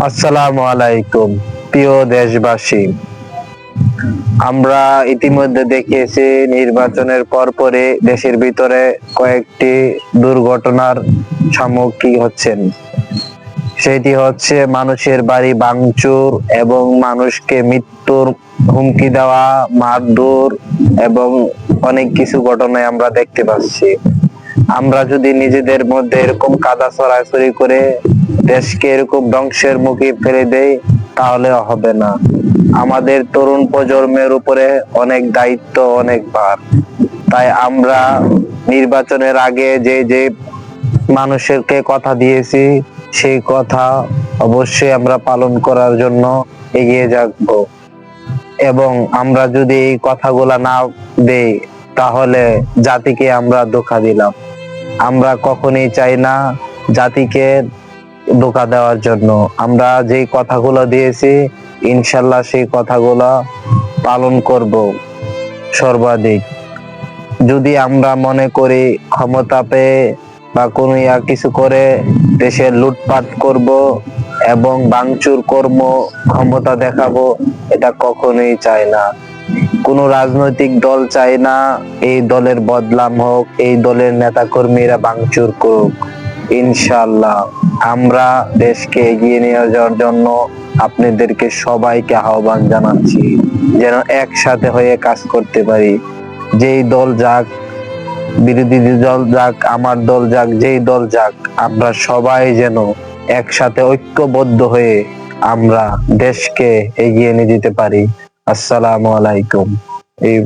আসসালামু আলাইকুম প্রিয় দেশবাসী। আমরা ইতিমধ্যে দেখিয়েছি নির্বাচনের পরপরই দেশের ভিতরে কয়েকটি দুর্ঘটনার সম্মুখীন হচ্ছেন। সেটি হচ্ছে মানুষের বাড়ি ভাঙচুর এবং মানুষকে মৃত্যুর হুমকি দেওয়া, মারধর এবং অনেক কিছু ঘটনায় আমরা দেখতে পাচ্ছি। আমরা যদি নিজেদের মধ্যে এরকম কাদা ছড়াছড়ি করে দেশকে এরকম ধ্বংসের মুখে ফেলে দেই তাহলে হবে না। আমাদের তরুণ প্রজন্মের উপরে অনেক দায়িত্ব, অনেক ভার। তাই আমরা নির্বাচনের আগে যে যে মানুষকে কথা দিয়েছি সেই কথা অবশ্যই আমরা পালন করার জন্য এগিয়ে যাবো। এবং আমরা যদি এই কথাগুলা না দেই তাহলে জাতিকে আমরা ধোঁকা দিলাম। আমরা কখনোই চাই না জাতিকে ধোঁকা দেওয়ার জন্য। আমরা যেই কথাগুলো দিয়েছি ইনশাল্লাহ সেই কথাগুলো পালন করব সর্বাধিক। যদি আমরা মনে করি ক্ষমতা পেয়ে বা কোনো কিছু করে দেশের লুটপাট করব এবং ভাঙচুর কর্ম ক্ষমতা দেখাবো, এটা কখনোই চাই না। কোনো রাজনৈতিক দল চায় না এই দলের বদনাম হোক, এই দলের নেতা কর্মীরা ভাঙচুর করুক। ইনশাআল্লাহ আমরা দেশকে এগিয়ে নিয়ে যাওয়ার জন্য আপনাদেরকে সবাইকে আহ্বান জানাচ্ছি যেন একসাথে হয়ে কাজ করতে পারি। যেই দল যাক, বিরোধী দল যাক, আমার দল যাক, যেই দল যাক, আমরা সবাই যেন একসাথে ঐক্যবদ্ধ হয়ে আমরা দেশকে এগিয়ে নিয়ে যেতে পারি। আসসালামু আলাইকুম। এই